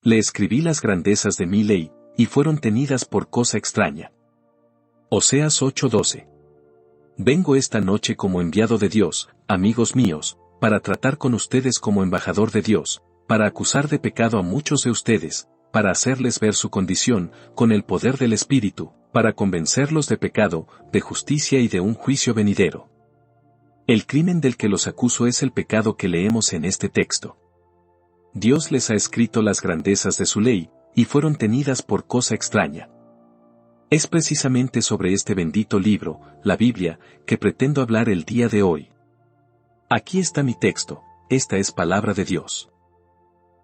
Le escribí las grandezas de mi ley, y fueron tenidas por cosa extraña. Oseas 8:12. Vengo esta noche como enviado de Dios, amigos míos, para tratar con ustedes como embajador de Dios, para acusar de pecado a muchos de ustedes, para hacerles ver su condición, con el poder del Espíritu, para convencerlos de pecado, de justicia y de un juicio venidero. El crimen del que los acuso es el pecado que leemos en este texto. Dios les ha escrito las grandezas de su ley, y fueron tenidas por cosa extraña. Es precisamente sobre este bendito libro, la Biblia, que pretendo hablar el día de hoy. Aquí está mi texto, esta es palabra de Dios.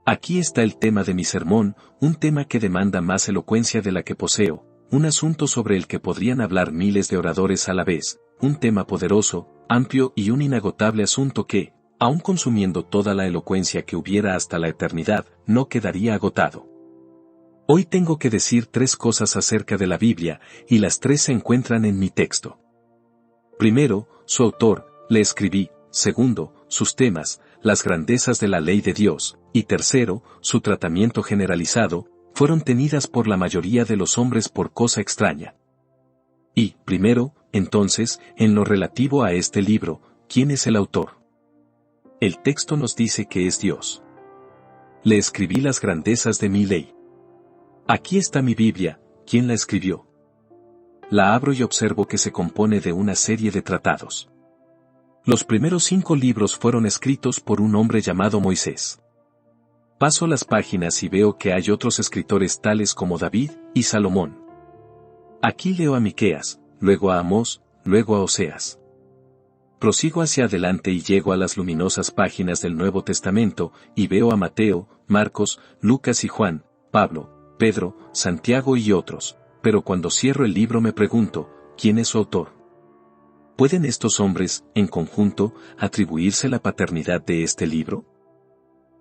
Aquí está el tema de mi sermón, un tema que demanda más elocuencia de la que poseo, un asunto sobre el que podrían hablar miles de oradores a la vez, un tema poderoso, amplio y un inagotable asunto que, aun consumiendo toda la elocuencia que hubiera hasta la eternidad, no quedaría agotado. Hoy tengo que decir 3 cosas acerca de la Biblia, y las 3 se encuentran en mi texto. Primero, su autor, le escribí. Segundo, sus temas, las grandezas de la ley de Dios. Y tercero, su tratamiento generalizado, fueron tenidas por la mayoría de los hombres por cosa extraña. Y, primero, entonces, en lo relativo a este libro, ¿quién es el autor? El texto nos dice que es Dios. Le escribí las grandezas de mi ley. Aquí está mi Biblia, ¿quién la escribió? La abro y observo que se compone de una serie de tratados. Los primeros 5 libros fueron escritos por un hombre llamado Moisés. Paso las páginas y veo que hay otros escritores tales como David y Salomón. Aquí leo a Miqueas, luego a Amós, luego a Oseas. Prosigo hacia adelante y llego a las luminosas páginas del Nuevo Testamento, y veo a Mateo, Marcos, Lucas y Juan, Pablo, Pedro, Santiago y otros, pero cuando cierro el libro me pregunto, ¿quién es su autor? ¿Pueden estos hombres, en conjunto, atribuirse la paternidad de este libro?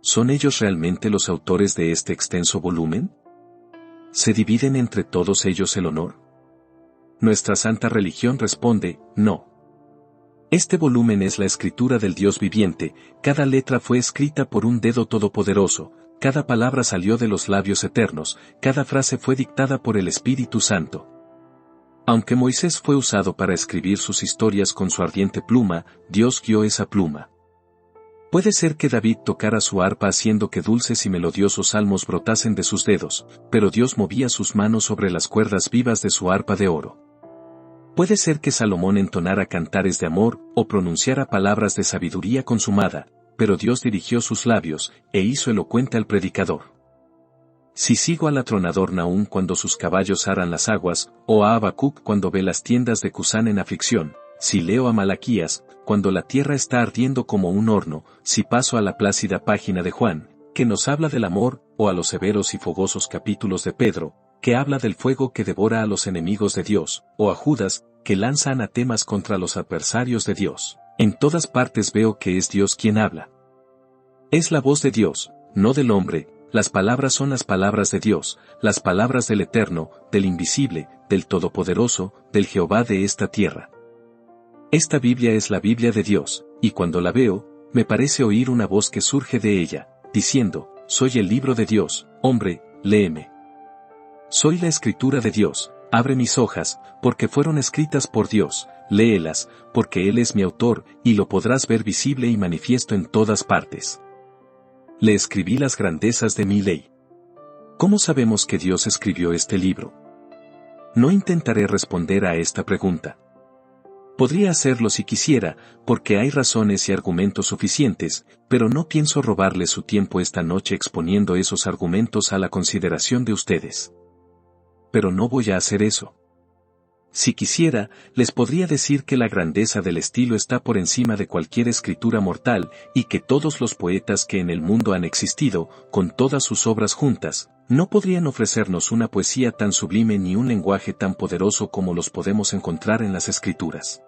¿Son ellos realmente los autores de este extenso volumen? ¿Se dividen entre todos ellos el honor? Nuestra santa religión responde, no. Este volumen es la escritura del Dios viviente, cada letra fue escrita por un dedo todopoderoso, cada palabra salió de los labios eternos, cada frase fue dictada por el Espíritu Santo. Aunque Moisés fue usado para escribir sus historias con su ardiente pluma, Dios guió esa pluma. Puede ser que David tocara su arpa haciendo que dulces y melodiosos salmos brotasen de sus dedos, pero Dios movía sus manos sobre las cuerdas vivas de su arpa de oro. Puede ser que Salomón entonara cantares de amor o pronunciara palabras de sabiduría consumada, pero Dios dirigió sus labios e hizo elocuente al predicador. Si sigo al atronador Nahum cuando sus caballos aran las aguas, o a Habacuc cuando ve las tiendas de Cusán en aflicción, si leo a Malaquías, cuando la tierra está ardiendo como un horno, si paso a la plácida página de Juan, que nos habla del amor, o a los severos y fogosos capítulos de Pedro, que habla del fuego que devora a los enemigos de Dios, o a Judas, que lanza anatemas contra los adversarios de Dios, en todas partes veo que es Dios quien habla. Es la voz de Dios, no del hombre. Las palabras son las palabras de Dios, las palabras del Eterno, del Invisible, del Todopoderoso, del Jehová de esta tierra. Esta Biblia es la Biblia de Dios, y cuando la veo, me parece oír una voz que surge de ella, diciendo, soy el libro de Dios, hombre, léeme. Soy la escritura de Dios, abre mis hojas, porque fueron escritas por Dios, léelas, porque Él es mi autor, y lo podrás ver visible y manifiesto en todas partes. Le escribí las grandezas de mi ley. ¿Cómo sabemos que Dios escribió este libro? No intentaré responder a esta pregunta. Podría hacerlo si quisiera, porque hay razones y argumentos suficientes, pero no pienso robarle su tiempo esta noche exponiendo esos argumentos a la consideración de ustedes. Pero no voy a hacer eso. Si quisiera, les podría decir que la grandeza del estilo está por encima de cualquier escritura mortal, y que todos los poetas que en el mundo han existido, con todas sus obras juntas, no podrían ofrecernos una poesía tan sublime ni un lenguaje tan poderoso como los podemos encontrar en las escrituras.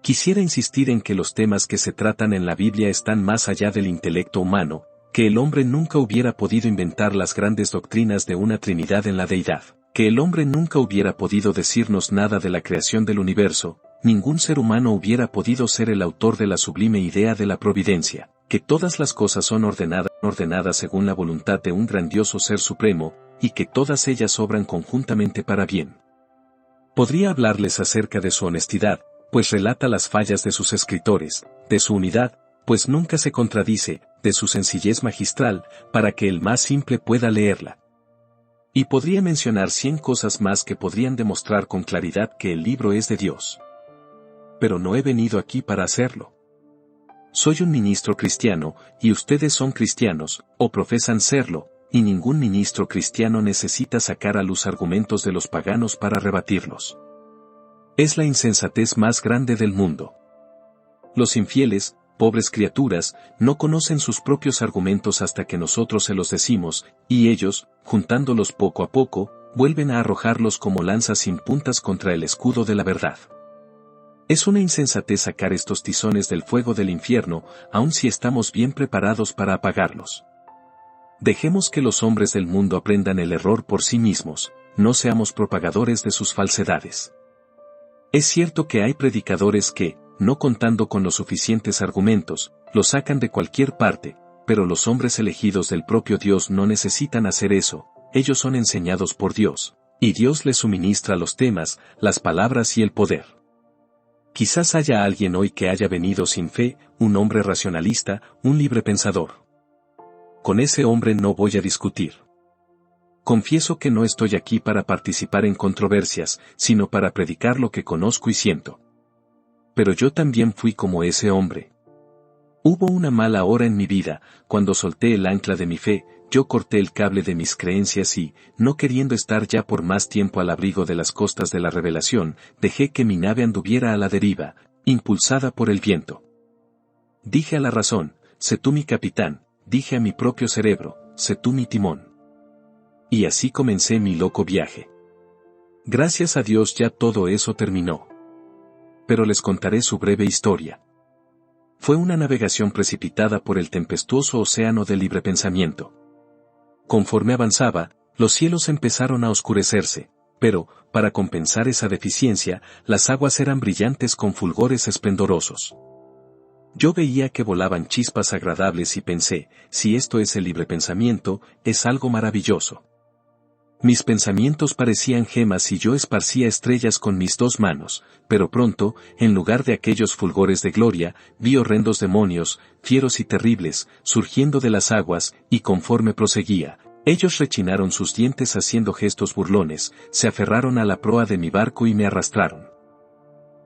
Quisiera insistir en que los temas que se tratan en la Biblia están más allá del intelecto humano, que el hombre nunca hubiera podido inventar las grandes doctrinas de una Trinidad en la deidad, que el hombre nunca hubiera podido decirnos nada de la creación del universo, ningún ser humano hubiera podido ser el autor de la sublime idea de la providencia, que todas las cosas son ordenadas según la voluntad de un grandioso Ser Supremo, y que todas ellas obran conjuntamente para bien. Podría hablarles acerca de su honestidad, pues relata las fallas de sus escritores, de su unidad, pues nunca se contradice, de su sencillez magistral, para que el más simple pueda leerla. Y podría mencionar 100 cosas más que podrían demostrar con claridad que el libro es de Dios. Pero no he venido aquí para hacerlo. Soy un ministro cristiano, y ustedes son cristianos, o profesan serlo, y ningún ministro cristiano necesita sacar a luz argumentos de los paganos para rebatirlos. Es la insensatez más grande del mundo. Los infieles, pobres criaturas, no conocen sus propios argumentos hasta que nosotros se los decimos, y ellos, juntándolos poco a poco, vuelven a arrojarlos como lanzas sin puntas contra el escudo de la verdad. Es una insensatez sacar estos tizones del fuego del infierno, aun si estamos bien preparados para apagarlos. Dejemos que los hombres del mundo aprendan el error por sí mismos, no seamos propagadores de sus falsedades. Es cierto que hay predicadores que, no contando con los suficientes argumentos, los sacan de cualquier parte, pero los hombres elegidos del propio Dios no necesitan hacer eso, ellos son enseñados por Dios, y Dios les suministra los temas, las palabras y el poder. Quizás haya alguien hoy que haya venido sin fe, un hombre racionalista, un libre pensador. Con ese hombre no voy a discutir. Confieso que no estoy aquí para participar en controversias, sino para predicar lo que conozco y siento. Pero yo también fui como ese hombre. Hubo una mala hora en mi vida, cuando solté el ancla de mi fe, yo corté el cable de mis creencias y, no queriendo estar ya por más tiempo al abrigo de las costas de la revelación, dejé que mi nave anduviera a la deriva, impulsada por el viento. Dije a la razón, sé tú mi capitán, dije a mi propio cerebro, sé tú mi timón. Y así comencé mi loco viaje. Gracias a Dios ya todo eso terminó. Pero les contaré su breve historia. Fue una navegación precipitada por el tempestuoso océano del libre pensamiento. Conforme avanzaba, los cielos empezaron a oscurecerse, pero, para compensar esa deficiencia, las aguas eran brillantes con fulgores esplendorosos. Yo veía que volaban chispas agradables y pensé, si esto es el libre pensamiento, es algo maravilloso. Mis pensamientos parecían gemas y yo esparcía estrellas con mis 2 manos, pero pronto, en lugar de aquellos fulgores de gloria, vi horrendos demonios, fieros y terribles, surgiendo de las aguas, y conforme proseguía, ellos rechinaron sus dientes haciendo gestos burlones, se aferraron a la proa de mi barco y me arrastraron.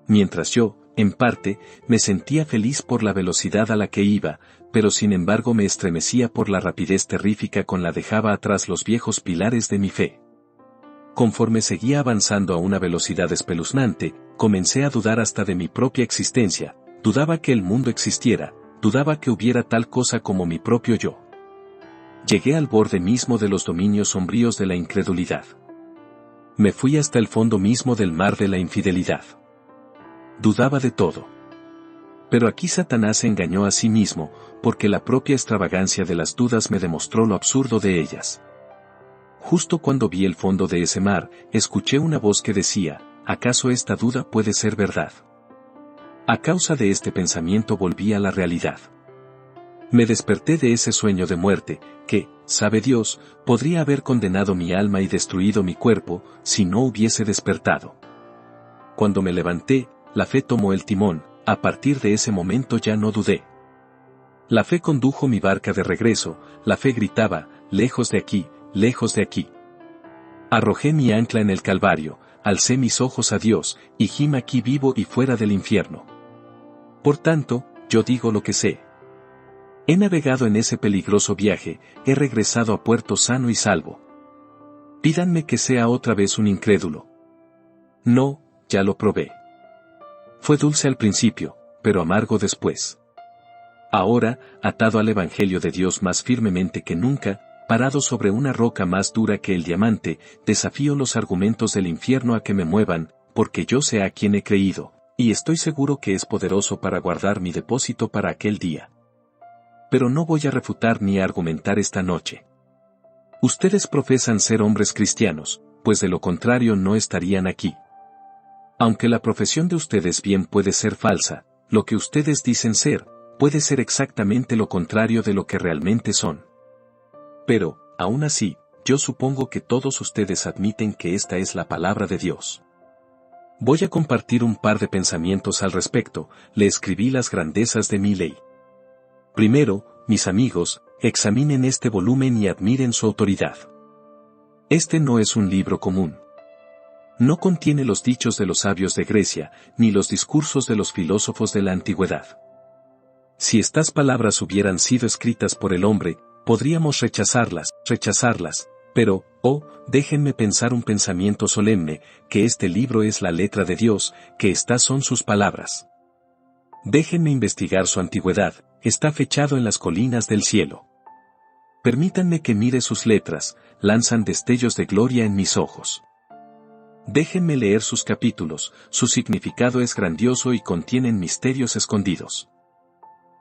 Mientras yo, en parte, me sentía feliz por la velocidad a la que iba, pero sin embargo me estremecía por la rapidez terrífica con la dejaba atrás los viejos pilares de mi fe. Conforme seguía avanzando a una velocidad espeluznante, comencé a dudar hasta de mi propia existencia, dudaba que el mundo existiera, dudaba que hubiera tal cosa como mi propio yo. Llegué al borde mismo de los dominios sombríos de la incredulidad. Me fui hasta el fondo mismo del mar de la infidelidad. Dudaba de todo. Pero aquí Satanás se engañó a sí mismo, porque la propia extravagancia de las dudas me demostró lo absurdo de ellas. Justo cuando vi el fondo de ese mar, escuché una voz que decía, ¿acaso esta duda puede ser verdad? A causa de este pensamiento volví a la realidad. Me desperté de ese sueño de muerte, que, sabe Dios, podría haber condenado mi alma y destruido mi cuerpo, si no hubiese despertado. Cuando me levanté, la fe tomó el timón, a partir de ese momento ya no dudé. La fe condujo mi barca de regreso, la fe gritaba, lejos de aquí, lejos de aquí. Arrojé mi ancla en el Calvario, alcé mis ojos a Dios, y gime aquí vivo y fuera del infierno. Por tanto, yo digo lo que sé. He navegado en ese peligroso viaje, he regresado a puerto sano y salvo. Pídanme que sea otra vez un incrédulo. No, ya lo probé. Fue dulce al principio, pero amargo después. Ahora, atado al Evangelio de Dios más firmemente que nunca, parado sobre una roca más dura que el diamante, desafío los argumentos del infierno a que me muevan, porque yo sé a quién he creído, y estoy seguro que es poderoso para guardar mi depósito para aquel día. Pero no voy a refutar ni a argumentar esta noche. Ustedes profesan ser hombres cristianos, pues de lo contrario no estarían aquí. Aunque la profesión de ustedes bien puede ser falsa, lo que ustedes dicen ser, puede ser exactamente lo contrario de lo que realmente son. Pero, aún así, yo supongo que todos ustedes admiten que esta es la palabra de Dios. Voy a compartir un par de pensamientos al respecto. Le escribí las grandezas de mi ley. Primero, mis amigos, examinen este volumen y admiren su autoridad. Este no es un libro común. No contiene los dichos de los sabios de Grecia, ni los discursos de los filósofos de la antigüedad. Si estas palabras hubieran sido escritas por el hombre, podríamos rechazarlas, pero, déjenme pensar un pensamiento solemne, que este libro es la letra de Dios, que estas son sus palabras. Déjenme investigar su antigüedad, está fechado en las colinas del cielo. Permítanme que mire sus letras, lanzan destellos de gloria en mis ojos. Déjenme leer sus capítulos, su significado es grandioso y contienen misterios escondidos.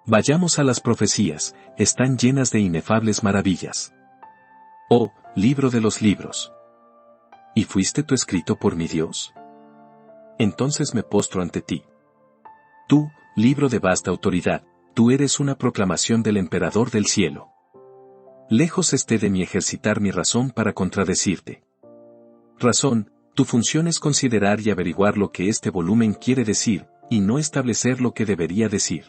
Vayamos a las profecías, están llenas de inefables maravillas. Oh, libro de los libros. ¿Y fuiste tú escrito por mi Dios? Entonces me postro ante ti. Tú, libro de vasta autoridad, tú eres una proclamación del emperador del cielo. Lejos esté de mí ejercitar mi razón para contradecirte. Razón, tu función es considerar y averiguar lo que este volumen quiere decir, y no establecer lo que debería decir.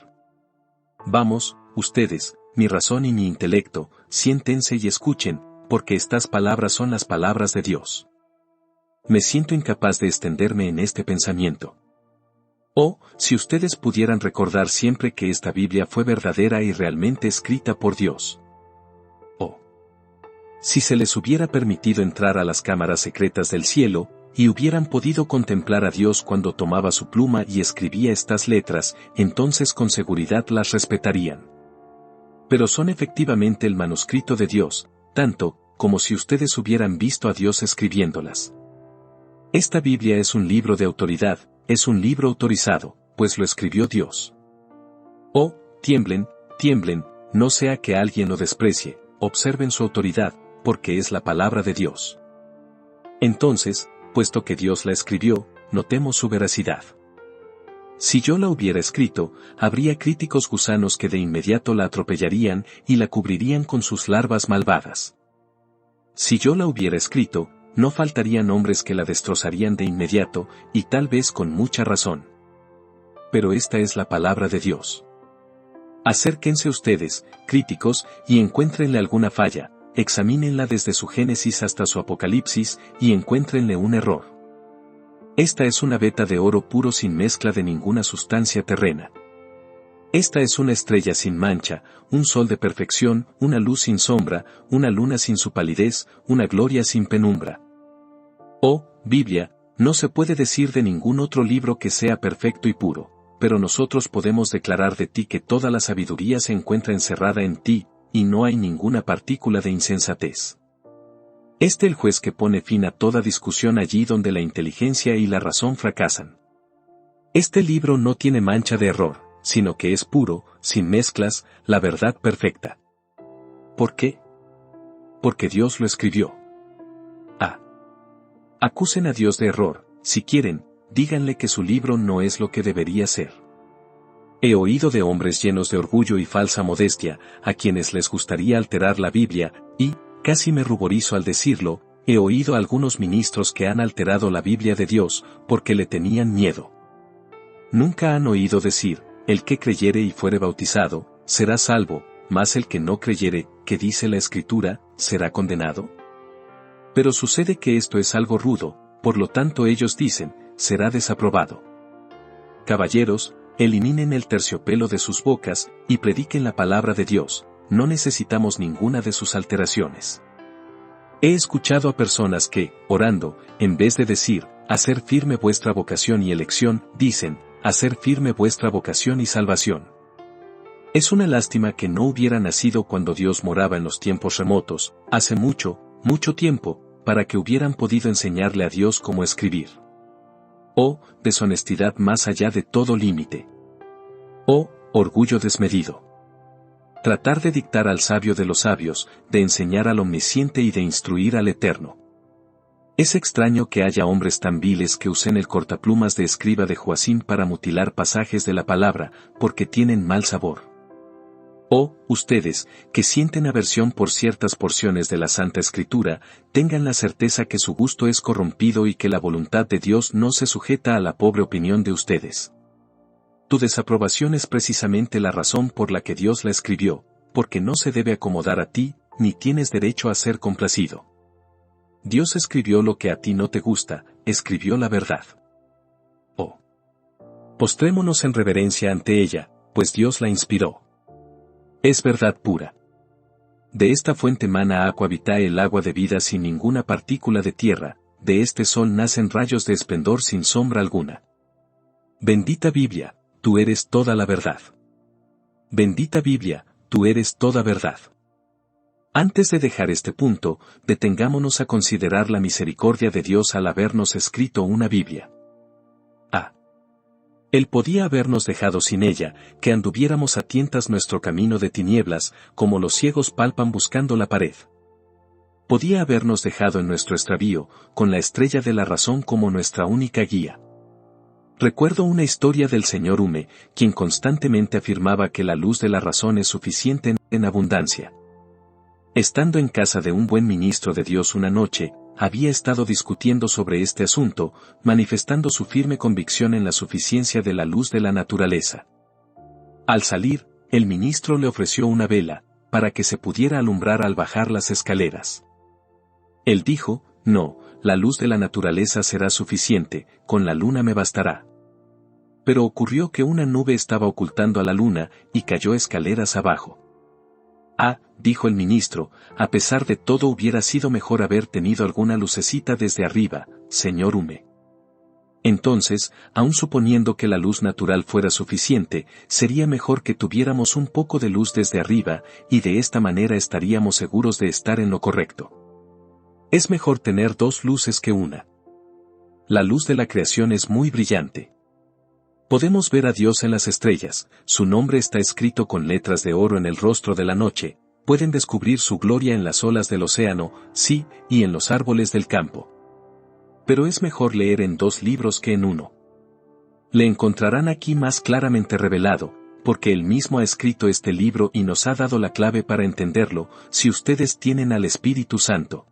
Vamos, ustedes, mi razón y mi intelecto, siéntense y escuchen, porque estas palabras son las palabras de Dios. Me siento incapaz de extenderme en este pensamiento. Oh, si ustedes pudieran recordar siempre que esta Biblia fue verdadera y realmente escrita por Dios. Oh, si se les hubiera permitido entrar a las cámaras secretas del cielo, y hubieran podido contemplar a Dios cuando tomaba su pluma y escribía estas letras, entonces con seguridad las respetarían. Pero son efectivamente el manuscrito de Dios, tanto como si ustedes hubieran visto a Dios escribiéndolas. Esta Biblia es un libro de autoridad, es un libro autorizado, pues lo escribió Dios. Oh, tiemblen, no sea que alguien lo desprecie, observen su autoridad, porque es la palabra de Dios. Entonces, puesto que Dios la escribió, notemos su veracidad. Si yo la hubiera escrito, habría críticos gusanos que de inmediato la atropellarían y la cubrirían con sus larvas malvadas. Si yo la hubiera escrito, no faltarían hombres que la destrozarían de inmediato, y tal vez con mucha razón. Pero esta es la palabra de Dios. Acérquense ustedes, críticos, y encuéntrenle alguna falla, examínenla desde su Génesis hasta su Apocalipsis, y encuéntrenle un error. Esta es una veta de oro puro sin mezcla de ninguna sustancia terrena. Esta es una estrella sin mancha, un sol de perfección, una luz sin sombra, una luna sin su palidez, una gloria sin penumbra. Oh, Biblia, no se puede decir de ningún otro libro que sea perfecto y puro, pero nosotros podemos declarar de ti que toda la sabiduría se encuentra encerrada en ti, y no hay ninguna partícula de insensatez. El juez que pone fin a toda discusión allí donde la inteligencia y la razón fracasan. Este libro no tiene mancha de error, sino que es puro, sin mezclas, la verdad perfecta. ¿Por qué? Porque Dios lo escribió. Acusen a Dios de error, si quieren, díganle que su libro no es lo que debería ser. He oído de hombres llenos de orgullo y falsa modestia, a quienes les gustaría alterar la Biblia, y, casi me ruborizo al decirlo, he oído a algunos ministros que han alterado la Biblia de Dios, porque le tenían miedo. Nunca han oído decir, el que creyere y fuere bautizado, será salvo, mas el que no creyere, que dice la Escritura, será condenado. Pero sucede que esto es algo rudo, por lo tanto ellos dicen, será desaprobado. Caballeros, eliminen el terciopelo de sus bocas, y prediquen la palabra de Dios, no necesitamos ninguna de sus alteraciones. He escuchado a personas que, orando, en vez de decir, hacer firme vuestra vocación y elección, dicen, hacer firme vuestra vocación y salvación. Es una lástima que no hubiera nacido cuando Dios moraba en los tiempos remotos, hace mucho, mucho tiempo, para que hubieran podido enseñarle a Dios cómo escribir. Oh, deshonestidad más allá de todo límite. Oh, orgullo desmedido. Tratar de dictar al sabio de los sabios, de enseñar al omnisciente y de instruir al eterno. Es extraño que haya hombres tan viles que usen el cortaplumas de escriba de Joacim para mutilar pasajes de la palabra, porque tienen mal sabor. O, ustedes, que sienten aversión por ciertas porciones de la Santa Escritura, tengan la certeza que su gusto es corrompido y que la voluntad de Dios no se sujeta a la pobre opinión de ustedes. Tu desaprobación es precisamente la razón por la que Dios la escribió, porque no se debe acomodar a ti, ni tienes derecho a ser complacido. Dios escribió lo que a ti no te gusta, escribió la verdad. Oh. Postrémonos en reverencia ante ella, pues Dios la inspiró. Es verdad pura. De esta fuente mana aqua vitae el agua de vida sin ninguna partícula de tierra, de este sol nacen rayos de esplendor sin sombra alguna. Bendita Biblia, tú eres toda la verdad. Bendita Biblia, tú eres toda verdad. Antes de dejar este punto, detengámonos a considerar la misericordia de Dios al habernos escrito una Biblia. Él podía habernos dejado sin ella, que anduviéramos a tientas nuestro camino de tinieblas, como los ciegos palpan buscando la pared. Podía habernos dejado en nuestro extravío, con la estrella de la razón como nuestra única guía. Recuerdo una historia del señor Hume, quien constantemente afirmaba que la luz de la razón es suficiente en abundancia. Estando en casa de un buen ministro de Dios una noche, había estado discutiendo sobre este asunto, manifestando su firme convicción en la suficiencia de la luz de la naturaleza. Al salir, el ministro le ofreció una vela, para que se pudiera alumbrar al bajar las escaleras. Él dijo, no, la luz de la naturaleza será suficiente, con la luna me bastará. Pero ocurrió que una nube estaba ocultando a la luna, y cayó escaleras abajo. Dijo el ministro, a pesar de todo hubiera sido mejor haber tenido alguna lucecita desde arriba, señor Hume. Entonces, aun suponiendo que la luz natural fuera suficiente, sería mejor que tuviéramos un poco de luz desde arriba, y de esta manera estaríamos seguros de estar en lo correcto. Es mejor tener dos luces que una. La luz de la creación es muy brillante. Podemos ver a Dios en las estrellas, su nombre está escrito con letras de oro en el rostro de la noche, pueden descubrir su gloria en las olas del océano, sí, y en los árboles del campo. Pero es mejor leer en dos libros que en uno. Le encontrarán aquí más claramente revelado, porque él mismo ha escrito este libro y nos ha dado la clave para entenderlo, si ustedes tienen al Espíritu Santo.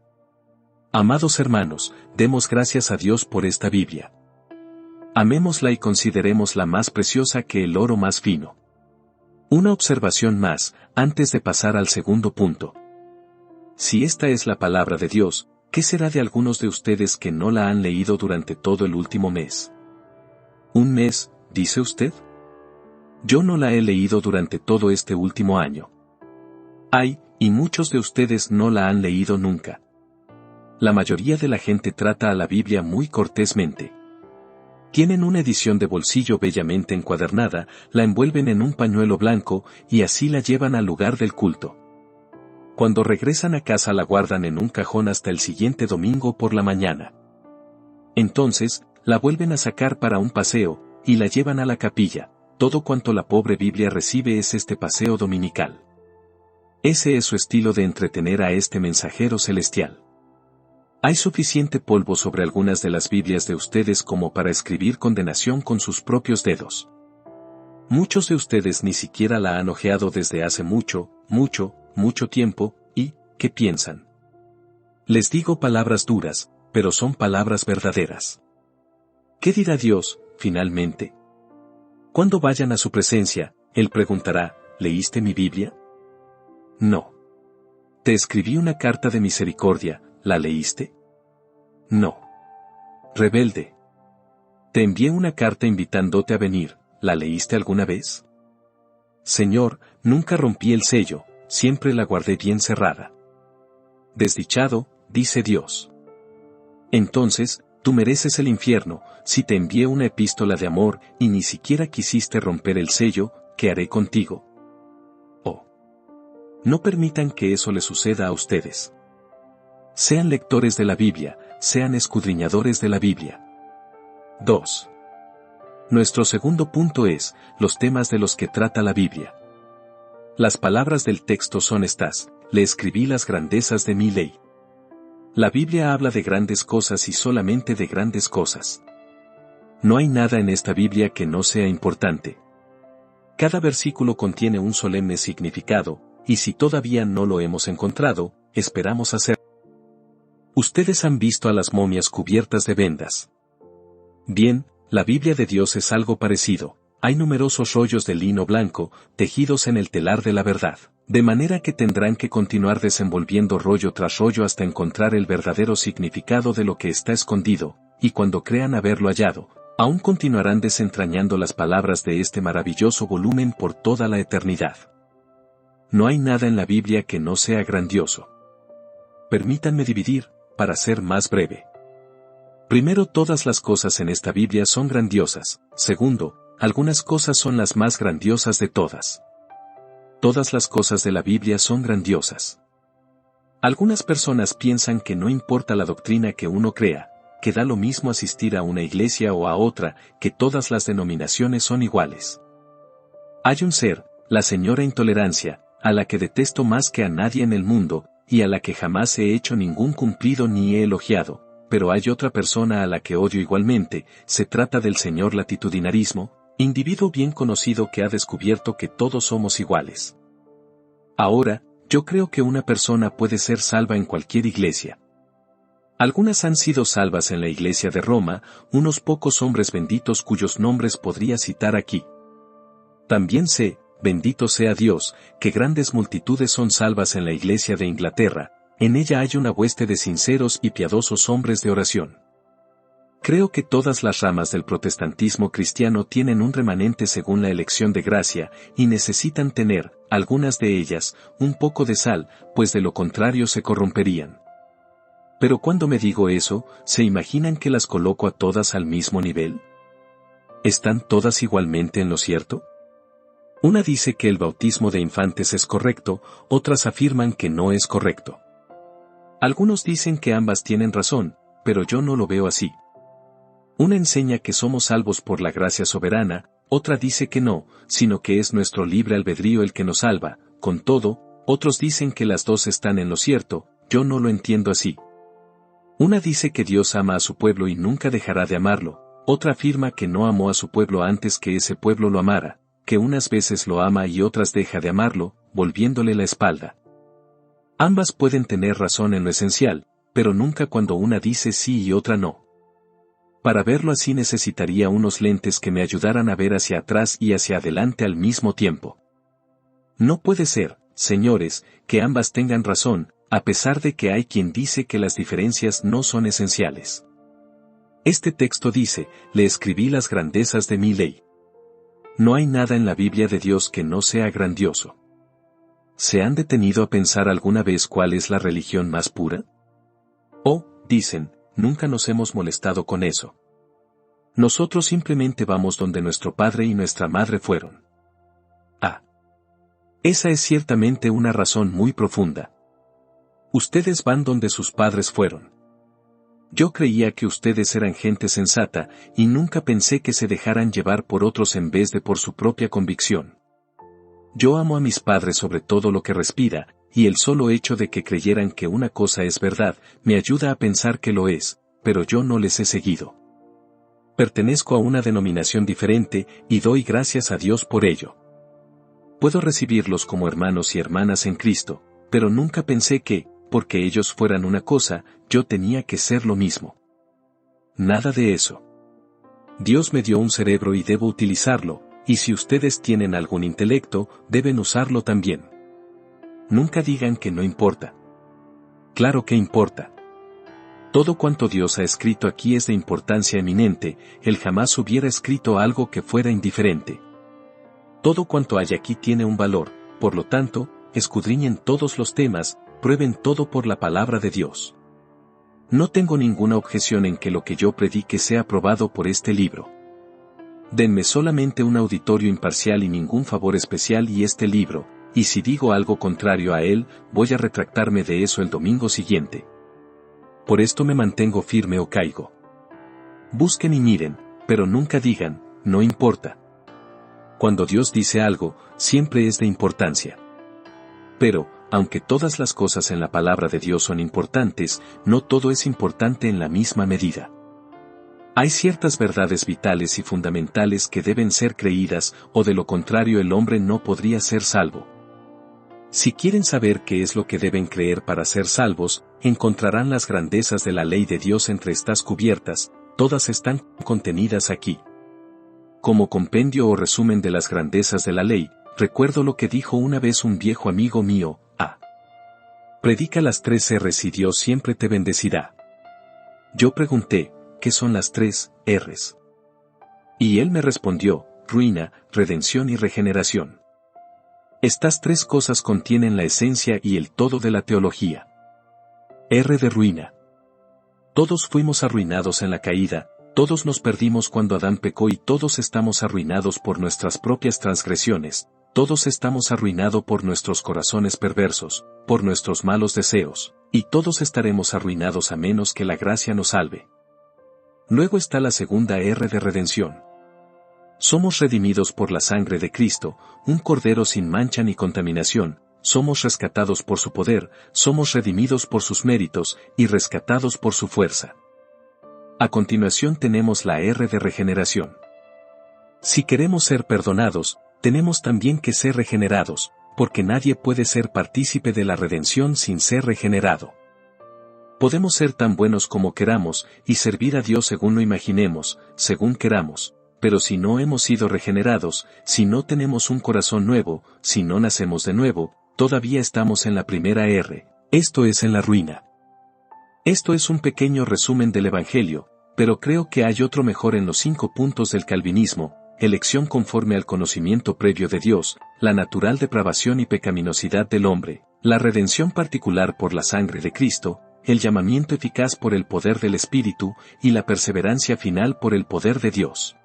Amados hermanos, demos gracias a Dios por esta Biblia. Amémosla y considerémosla más preciosa que el oro más fino. Una observación más, antes de pasar al segundo punto. Si esta es la palabra de Dios, ¿qué será de algunos de ustedes que no la han leído durante todo el último mes? ¿Un mes, dice usted? Yo no la he leído durante todo este último año. Y muchos de ustedes no la han leído nunca. La mayoría de la gente trata a la Biblia muy cortésmente. Tienen una edición de bolsillo bellamente encuadernada, la envuelven en un pañuelo blanco, y así la llevan al lugar del culto. Cuando regresan a casa la guardan en un cajón hasta el siguiente domingo por la mañana. Entonces, la vuelven a sacar para un paseo, y la llevan a la capilla. Todo cuanto la pobre Biblia recibe es este paseo dominical. Ese es su estilo de entretener a este mensajero celestial. Hay suficiente polvo sobre algunas de las Biblias de ustedes como para escribir condenación con sus propios dedos. Muchos de ustedes ni siquiera la han hojeado desde hace mucho tiempo, y, ¿qué piensan? Les digo palabras duras, pero son palabras verdaderas. ¿Qué dirá Dios, finalmente? Cuando vayan a su presencia, Él preguntará, ¿leíste mi Biblia? No. Te escribí una carta de misericordia, ¿la leíste? No. Rebelde. Te envié una carta invitándote a venir, ¿la leíste alguna vez? Señor, nunca rompí el sello, siempre la guardé bien cerrada. Desdichado, dice Dios. Entonces, tú mereces el infierno, si te envié una epístola de amor y ni siquiera quisiste romper el sello, ¿qué haré contigo? Oh. No permitan que eso le suceda a ustedes. Sean lectores de la Biblia, sean escudriñadores de la Biblia. 2. Nuestro segundo punto es, los temas de los que trata la Biblia. Las palabras del texto son estas, le escribí las grandezas de mi ley. La Biblia habla de grandes cosas y solamente de grandes cosas. No hay nada en esta Biblia que no sea importante. Cada versículo contiene un solemne significado, y si todavía no lo hemos encontrado, esperamos hacerlo. Ustedes han visto a las momias cubiertas de vendas. Bien, la Biblia de Dios es algo parecido. Hay numerosos rollos de lino blanco, tejidos en el telar de la verdad, de manera que tendrán que continuar desenvolviendo rollo tras rollo hasta encontrar el verdadero significado de lo que está escondido, y cuando crean haberlo hallado, aún continuarán desentrañando las palabras de este maravilloso volumen por toda la eternidad. No hay nada en la Biblia que no sea grandioso. Permítanme dividir, para ser más breve. Primero, todas las cosas en esta Biblia son grandiosas. Segundo, algunas cosas son las más grandiosas de todas. Todas las cosas de la Biblia son grandiosas. Algunas personas piensan que no importa la doctrina que uno crea, que da lo mismo asistir a una iglesia o a otra, que todas las denominaciones son iguales. Hay un ser, la señora intolerancia, a la que detesto más que a nadie en el mundo, y a la que jamás he hecho ningún cumplido ni he elogiado, pero hay otra persona a la que odio igualmente. Se trata del señor latitudinarismo, individuo bien conocido que ha descubierto que todos somos iguales. Ahora, yo creo que una persona puede ser salva en cualquier iglesia. Algunas han sido salvas en la iglesia de Roma, unos pocos hombres benditos cuyos nombres podría citar aquí. También sé, bendito sea Dios, que grandes multitudes son salvas en la iglesia de Inglaterra. En ella hay una hueste de sinceros y piadosos hombres de oración. Creo que todas las ramas del protestantismo cristiano tienen un remanente según la elección de gracia, y necesitan tener, algunas de ellas, un poco de sal, pues de lo contrario se corromperían. Pero cuando me digo eso, ¿se imaginan que las coloco a todas al mismo nivel? ¿Están todas igualmente en lo cierto? Una dice que el bautismo de infantes es correcto, otras afirman que no es correcto. Algunos dicen que ambas tienen razón, pero yo no lo veo así. Una enseña que somos salvos por la gracia soberana, otra dice que no, sino que es nuestro libre albedrío el que nos salva. Con todo, otros dicen que las dos están en lo cierto. Yo no lo entiendo así. Una dice que Dios ama a su pueblo y nunca dejará de amarlo, otra afirma que no amó a su pueblo antes que ese pueblo lo amara, que unas veces lo ama y otras deja de amarlo, volviéndole la espalda. Ambas pueden tener razón en lo esencial, pero nunca cuando una dice sí y otra no. Para verlo así necesitaría unos lentes que me ayudaran a ver hacia atrás y hacia adelante al mismo tiempo. No puede ser, señores, que ambas tengan razón, a pesar de que hay quien dice que las diferencias no son esenciales. Este texto dice, le escribí las grandezas de mi ley. No hay nada en la Biblia de Dios que no sea grandioso. ¿Se han detenido a pensar alguna vez cuál es la religión más pura? Oh, dicen, nunca nos hemos molestado con eso. Nosotros simplemente vamos donde nuestro padre y nuestra madre fueron. Ah. Esa es ciertamente una razón muy profunda. Ustedes van donde sus padres fueron. Yo creía que ustedes eran gente sensata, y nunca pensé que se dejaran llevar por otros en vez de por su propia convicción. Yo amo a mis padres sobre todo lo que respira, y el solo hecho de que creyeran que una cosa es verdad, me ayuda a pensar que lo es, pero yo no les he seguido. Pertenezco a una denominación diferente, y doy gracias a Dios por ello. Puedo recibirlos como hermanos y hermanas en Cristo, pero nunca pensé que, porque ellos fueran una cosa, yo tenía que ser lo mismo. Nada de eso. Dios me dio un cerebro y debo utilizarlo, y si ustedes tienen algún intelecto, deben usarlo también. Nunca digan que no importa. Claro que importa. Todo cuanto Dios ha escrito aquí es de importancia eminente, Él jamás hubiera escrito algo que fuera indiferente. Todo cuanto hay aquí tiene un valor, por lo tanto, escudriñen todos los temas, prueben todo por la palabra de Dios. No tengo ninguna objeción en que lo que yo predique sea probado por este libro. Denme solamente un auditorio imparcial y ningún favor especial y este libro, y si digo algo contrario a él, voy a retractarme de eso el domingo siguiente. Por esto me mantengo firme o caigo. Busquen y miren, pero nunca digan, no importa. Cuando Dios dice algo, siempre es de importancia. Pero, aunque todas las cosas en la palabra de Dios son importantes, no todo es importante en la misma medida. Hay ciertas verdades vitales y fundamentales que deben ser creídas, o de lo contrario el hombre no podría ser salvo. Si quieren saber qué es lo que deben creer para ser salvos, encontrarán las grandezas de la ley de Dios entre estas cubiertas, todas están contenidas aquí. Como compendio o resumen de las grandezas de la ley, recuerdo lo que dijo una vez un viejo amigo mío: predica las 3 R's y Dios siempre te bendecirá. Yo pregunté, ¿qué son las 3 R's? Y él me respondió: ruina, redención y regeneración. Estas 3 cosas contienen la esencia y el todo de la teología. R de ruina. Todos fuimos arruinados en la caída, todos nos perdimos cuando Adán pecó y todos estamos arruinados por nuestras propias transgresiones, todos estamos arruinados por nuestros corazones perversos, por nuestros malos deseos, y todos estaremos arruinados a menos que la gracia nos salve. Luego está la segunda R de redención. Somos redimidos por la sangre de Cristo, un cordero sin mancha ni contaminación, somos rescatados por su poder, somos redimidos por sus méritos, y rescatados por su fuerza. A continuación tenemos la R de regeneración. Si queremos ser perdonados, tenemos también que ser regenerados, porque nadie puede ser partícipe de la redención sin ser regenerado. Podemos ser tan buenos como queramos, y servir a Dios según lo imaginemos, según queramos, pero si no hemos sido regenerados, si no tenemos un corazón nuevo, si no nacemos de nuevo, todavía estamos en la primera R, esto es en la ruina. Esto es un pequeño resumen del Evangelio, pero creo que hay otro mejor en los 5 puntos del calvinismo: elección conforme al conocimiento previo de Dios, la natural depravación y pecaminosidad del hombre, la redención particular por la sangre de Cristo, el llamamiento eficaz por el poder del Espíritu, y la perseverancia final por el poder de Dios.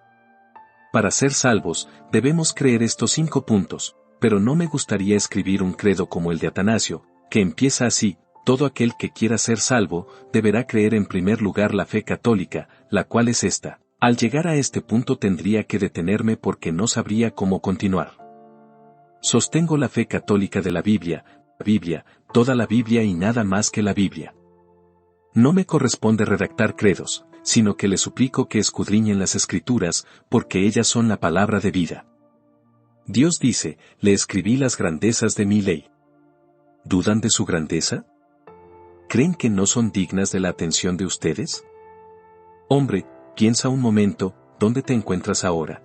Para ser salvos, debemos creer estos 5 puntos, pero no me gustaría escribir un credo como el de Atanasio, que empieza así: todo aquel que quiera ser salvo, deberá creer en primer lugar la fe católica, la cual es esta. Al llegar a este punto tendría que detenerme porque no sabría cómo continuar. Sostengo la fe católica de la Biblia, toda la Biblia y nada más que la Biblia. No me corresponde redactar credos, sino que les suplico que escudriñen las Escrituras, porque ellas son la palabra de vida. Dios dice: le escribí las grandezas de mi ley. ¿Dudan de su grandeza? ¿Creen que no son dignas de la atención de ustedes? Hombre, piensa un momento, ¿dónde te encuentras ahora?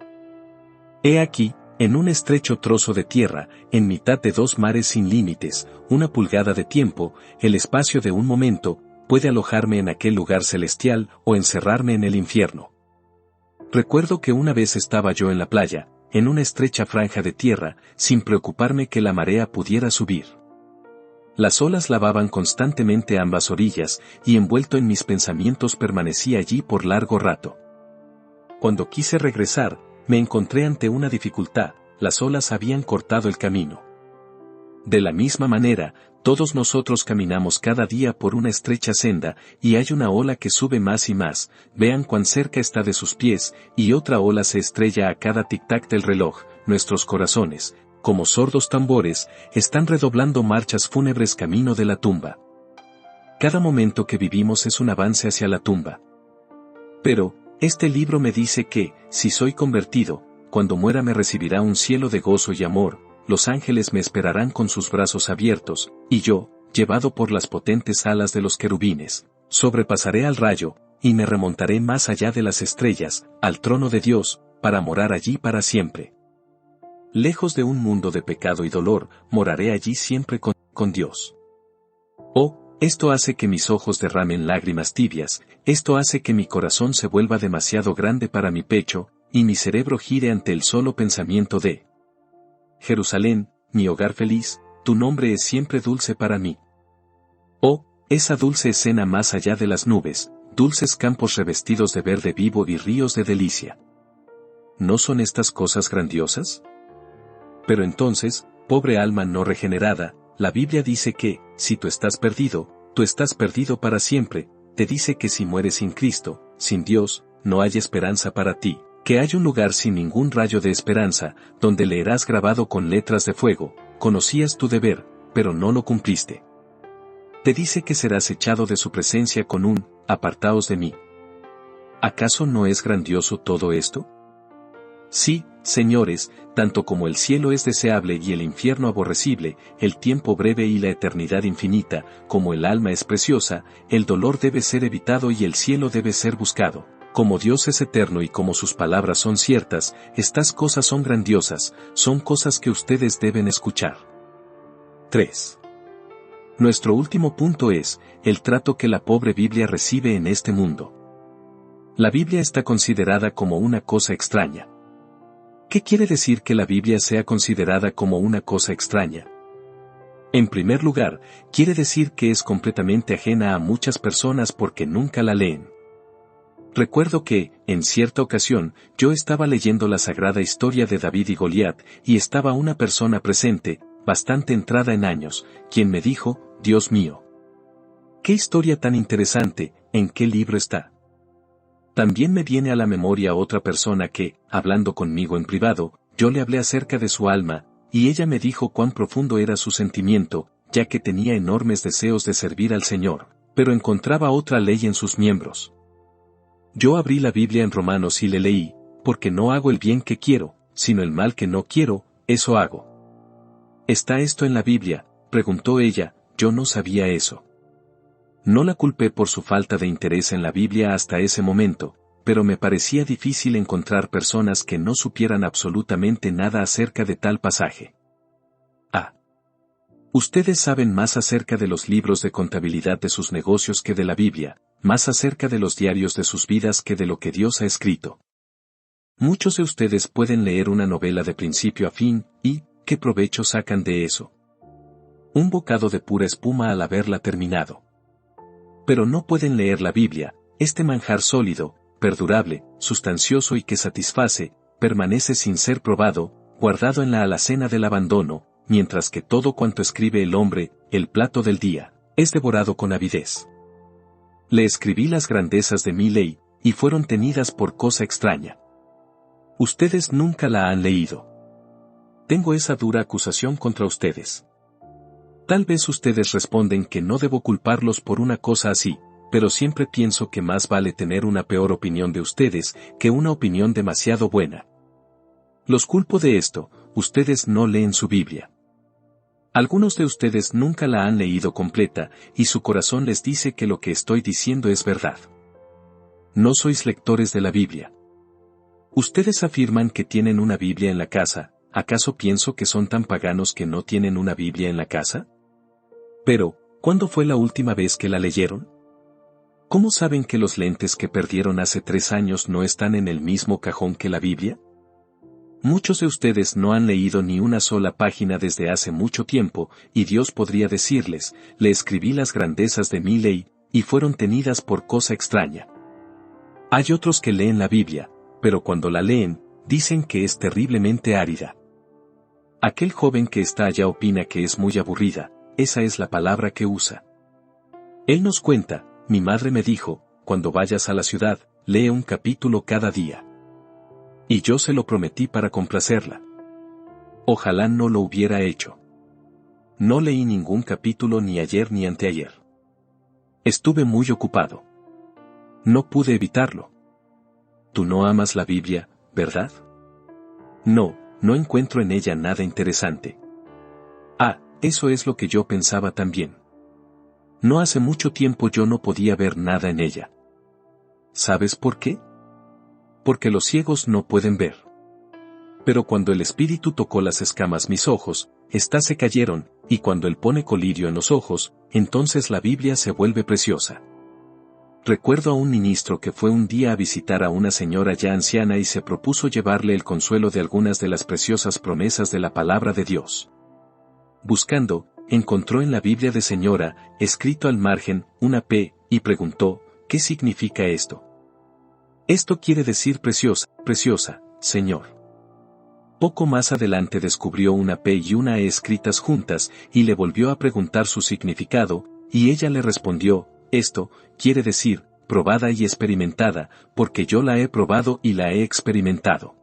He aquí, en un estrecho trozo de tierra, en mitad de 2 mares sin límites, 1 pulgada de tiempo, el espacio de un momento, puede alojarme en aquel lugar celestial o encerrarme en el infierno. Recuerdo que una vez estaba yo en la playa, en una estrecha franja de tierra, sin preocuparme que la marea pudiera subir. Las olas lavaban constantemente ambas orillas, y envuelto en mis pensamientos permanecí allí por largo rato. Cuando quise regresar, me encontré ante una dificultad: las olas habían cortado el camino. De la misma manera, todos nosotros caminamos cada día por una estrecha senda, y hay una ola que sube más y más, vean cuán cerca está de sus pies, y otra ola se estrella a cada tic-tac del reloj. Nuestros corazones, como sordos tambores, están redoblando marchas fúnebres camino de la tumba. Cada momento que vivimos es un avance hacia la tumba. Pero, este libro me dice que, si soy convertido, cuando muera me recibirá un cielo de gozo y amor, los ángeles me esperarán con sus brazos abiertos, y yo, llevado por las potentes alas de los querubines, sobrepasaré al rayo, y me remontaré más allá de las estrellas, al trono de Dios, para morar allí para siempre. Lejos de un mundo de pecado y dolor, moraré allí siempre con Dios. Oh, esto hace que mis ojos derramen lágrimas tibias, esto hace que mi corazón se vuelva demasiado grande para mi pecho, y mi cerebro gire ante el solo pensamiento de Jerusalén, mi hogar feliz, tu nombre es siempre dulce para mí. Oh, esa dulce escena más allá de las nubes, dulces campos revestidos de verde vivo y ríos de delicia. ¿No son estas cosas grandiosas? Pero entonces, pobre alma no regenerada, la Biblia dice que, si tú estás perdido para siempre. Te dice que si mueres sin Cristo, sin Dios, no hay esperanza para ti, que hay un lugar sin ningún rayo de esperanza, donde leerás grabado con letras de fuego: conocías tu deber, pero no lo cumpliste. Te dice que serás echado de su presencia con un, apartaos de mí. ¿Acaso no es grandioso todo esto? Sí, señores, tanto como el cielo es deseable y el infierno aborrecible, el tiempo breve y la eternidad infinita, como el alma es preciosa, el dolor debe ser evitado y el cielo debe ser buscado. Como Dios es eterno y como sus palabras son ciertas, estas cosas son grandiosas, son cosas que ustedes deben escuchar. 3. Nuestro último punto es, el trato que la pobre Biblia recibe en este mundo. La Biblia está considerada como una cosa extraña. ¿Qué quiere decir que la Biblia sea considerada como una cosa extraña? En primer lugar, quiere decir que es completamente ajena a muchas personas porque nunca la leen. Recuerdo que, en cierta ocasión, yo estaba leyendo la sagrada historia de David y Goliat, y estaba una persona presente, bastante entrada en años, quien me dijo, Dios mío. ¡Qué historia tan interesante! ¿En qué libro está? También me viene a la memoria otra persona que, hablando conmigo en privado, yo le hablé acerca de su alma, y ella me dijo cuán profundo era su sentimiento, ya que tenía enormes deseos de servir al Señor, pero encontraba otra ley en sus miembros. Yo abrí la Biblia en Romanos y le leí, porque no hago el bien que quiero, sino el mal que no quiero, eso hago. ¿Está esto en la Biblia?, preguntó ella, yo no sabía eso. No la culpé por su falta de interés en la Biblia hasta ese momento, pero me parecía difícil encontrar personas que no supieran absolutamente nada acerca de tal pasaje. Ustedes saben más acerca de los libros de contabilidad de sus negocios que de la Biblia, más acerca de los diarios de sus vidas que de lo que Dios ha escrito. Muchos de ustedes pueden leer una novela de principio a fin, y, ¿qué provecho sacan de eso? Un bocado de pura espuma al haberla terminado. Pero no pueden leer la Biblia, este manjar sólido, perdurable, sustancioso y que satisface, permanece sin ser probado, guardado en la alacena del abandono, mientras que todo cuanto escribe el hombre, el plato del día, es devorado con avidez. Le escribí las grandezas de mi ley, y fueron tenidas por cosa extraña. Ustedes nunca la han leído. Tengo esa dura acusación contra ustedes. Tal vez ustedes responden que no debo culparlos por una cosa así, pero siempre pienso que más vale tener una peor opinión de ustedes que una opinión demasiado buena. Los culpo de esto, ustedes no leen su Biblia. Algunos de ustedes nunca la han leído completa, y su corazón les dice que lo que estoy diciendo es verdad. No sois lectores de la Biblia. Ustedes afirman que tienen una Biblia en la casa, ¿acaso pienso que son tan paganos que no tienen una Biblia en la casa? Pero, ¿cuándo fue la última vez que la leyeron? ¿Cómo saben que los lentes que perdieron hace 3 años no están en el mismo cajón que la Biblia? Muchos de ustedes no han leído ni una sola página desde hace mucho tiempo, y Dios podría decirles, le escribí las grandezas de mi ley, y fueron tenidas por cosa extraña. Hay otros que leen la Biblia, pero cuando la leen, dicen que es terriblemente árida. Aquel joven que está allá opina que es muy aburrida, esa es la palabra que usa. Él nos cuenta, mi madre me dijo, cuando vayas a la ciudad, lee un capítulo cada día. Y yo se lo prometí para complacerla. Ojalá no lo hubiera hecho. No leí ningún capítulo ni ayer ni anteayer. Estuve muy ocupado. No pude evitarlo. Tú no amas la Biblia, ¿verdad? No, no encuentro en ella nada interesante. Eso es lo que yo pensaba también. No hace mucho tiempo yo no podía ver nada en ella. ¿Sabes por qué? Porque los ciegos no pueden ver. Pero cuando el Espíritu tocó las escamas mis ojos, éstas se cayeron, y cuando Él pone colirio en los ojos, entonces la Biblia se vuelve preciosa. Recuerdo a un ministro que fue un día a visitar a una señora ya anciana y se propuso llevarle el consuelo de algunas de las preciosas promesas de la palabra de Dios. Buscando, encontró en la Biblia de señora, escrito al margen, una P, y preguntó, ¿qué significa esto? Esto quiere decir preciosa, preciosa, Señor. Poco más adelante descubrió una P y una E escritas juntas, y le volvió a preguntar su significado, y ella le respondió, esto, quiere decir, probada y experimentada, porque yo la he probado y la he experimentado.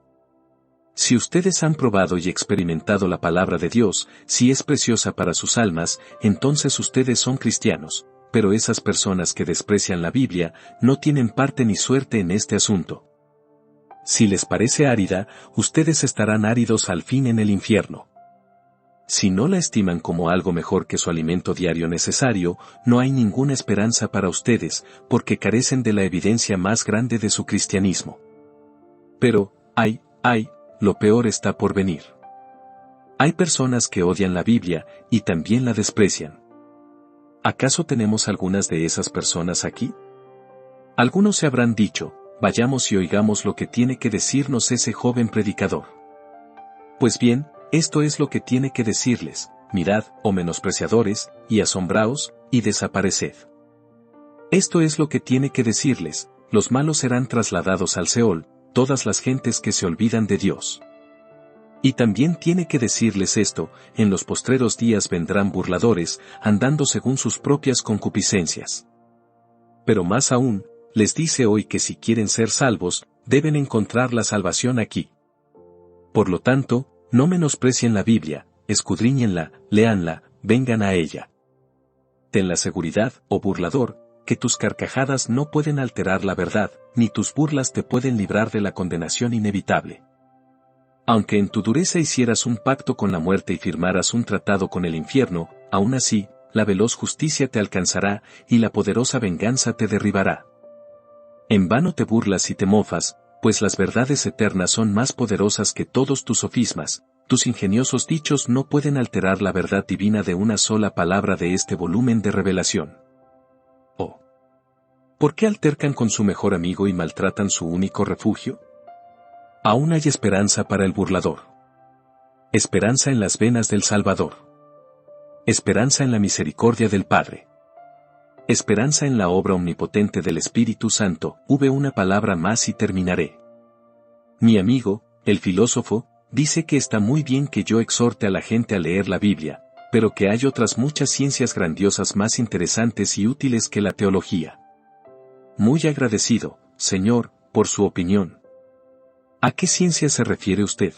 Si ustedes han probado y experimentado la palabra de Dios, si es preciosa para sus almas, entonces ustedes son cristianos, pero esas personas que desprecian la Biblia no tienen parte ni suerte en este asunto. Si les parece árida, ustedes estarán áridos al fin en el infierno. Si no la estiman como algo mejor que su alimento diario necesario, no hay ninguna esperanza para ustedes, porque carecen de la evidencia más grande de su cristianismo. Pero, lo peor está por venir. Hay personas que odian la Biblia, y también la desprecian. ¿Acaso tenemos algunas de esas personas aquí? Algunos se habrán dicho, vayamos y oigamos lo que tiene que decirnos ese joven predicador. Pues bien, esto es lo que tiene que decirles: mirad, oh menospreciadores, y asombraos, y desapareced. Esto es lo que tiene que decirles: los malos serán trasladados al Seol, todas las gentes que se olvidan de Dios. Y también tiene que decirles esto: en los postreros días vendrán burladores, andando según sus propias concupiscencias. Pero más aún, les dice hoy que si quieren ser salvos, deben encontrar la salvación aquí. Por lo tanto, no menosprecien la Biblia, escudriñenla, léanla, vengan a ella. Ten la seguridad, oh burlador, que tus carcajadas no pueden alterar la verdad, ni tus burlas te pueden librar de la condenación inevitable. Aunque en tu dureza hicieras un pacto con la muerte y firmaras un tratado con el infierno, aún así, la veloz justicia te alcanzará, y la poderosa venganza te derribará. En vano te burlas y te mofas, pues las verdades eternas son más poderosas que todos tus sofismas, tus ingeniosos dichos no pueden alterar la verdad divina de una sola palabra de este volumen de revelación. Oh. ¿Por qué altercan con su mejor amigo y maltratan su único refugio? Aún hay esperanza para el burlador. Esperanza en las venas del Salvador. Esperanza en la misericordia del Padre. Esperanza en la obra omnipotente del Espíritu Santo. Una palabra más y terminaré. Mi amigo, el filósofo, dice que está muy bien que yo exhorte a la gente a leer la Biblia, pero que hay otras muchas ciencias grandiosas más interesantes y útiles que la teología. Muy agradecido, señor, por su opinión. ¿A qué ciencia se refiere usted?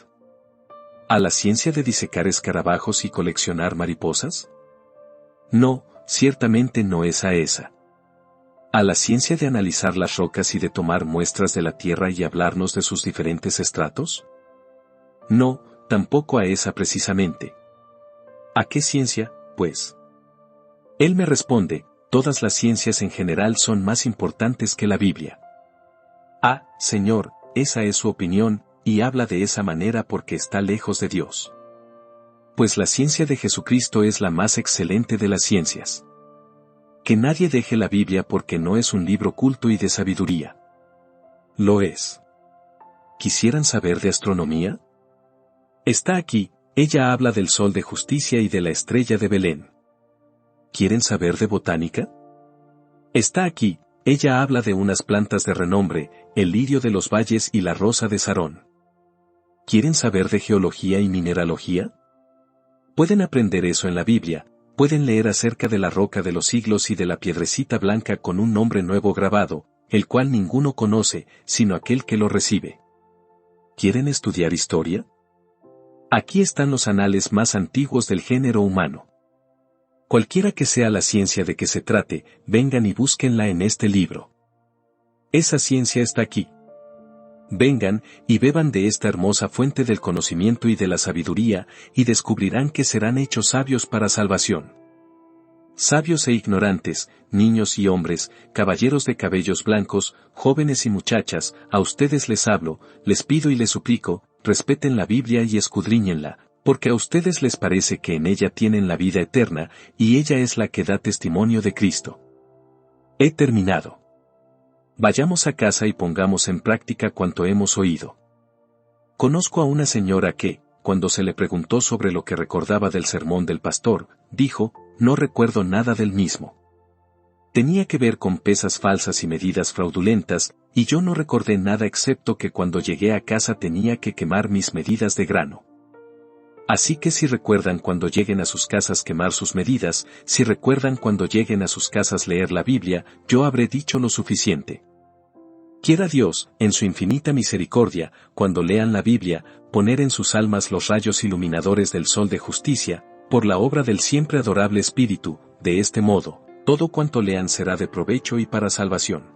¿A la ciencia de disecar escarabajos y coleccionar mariposas? No, ciertamente no es a esa. ¿A la ciencia de analizar las rocas y de tomar muestras de la tierra y hablarnos de sus diferentes estratos? No, tampoco a esa precisamente. ¿A qué ciencia, pues? Él me responde: todas las ciencias en general son más importantes que la Biblia. Ah, señor, esa es su opinión, y habla de esa manera porque está lejos de Dios. Pues la ciencia de Jesucristo es la más excelente de las ciencias. Que nadie deje la Biblia porque no es un libro culto y de sabiduría. Lo es. ¿Quisieran saber de astronomía? Está aquí, ella habla del sol de justicia y de la estrella de Belén. ¿Quieren saber de botánica? Está aquí, ella habla de unas plantas de renombre, el lirio de los valles y la rosa de Sarón. ¿Quieren saber de geología y mineralogía? Pueden aprender eso en la Biblia, pueden leer acerca de la roca de los siglos y de la piedrecita blanca con un nombre nuevo grabado, el cual ninguno conoce, sino aquel que lo recibe. ¿Quieren estudiar historia? Aquí están los anales más antiguos del género humano. Cualquiera que sea la ciencia de que se trate, vengan y búsquenla en este libro. Esa ciencia está aquí. Vengan, y beban de esta hermosa fuente del conocimiento y de la sabiduría, y descubrirán que serán hechos sabios para salvación. Sabios e ignorantes, niños y hombres, caballeros de cabellos blancos, jóvenes y muchachas, a ustedes les hablo, les pido y les suplico, respeten la Biblia y escudriñenla, porque a ustedes les parece que en ella tienen la vida eterna, y ella es la que da testimonio de Cristo. He terminado. Vayamos a casa y pongamos en práctica cuanto hemos oído. Conozco a una señora que, cuando se le preguntó sobre lo que recordaba del sermón del pastor, dijo: no recuerdo nada del mismo. Tenía que ver con pesas falsas y medidas fraudulentas, y yo no recordé nada excepto que cuando llegué a casa tenía que quemar mis medidas de grano. Así que si recuerdan cuando lleguen a sus casas quemar sus medidas, si recuerdan cuando lleguen a sus casas leer la Biblia, yo habré dicho lo suficiente. Quiera Dios, en su infinita misericordia, cuando lean la Biblia, poner en sus almas los rayos iluminadores del sol de justicia, por la obra del siempre adorable Espíritu. De este modo, todo cuanto lean será de provecho y para salvación.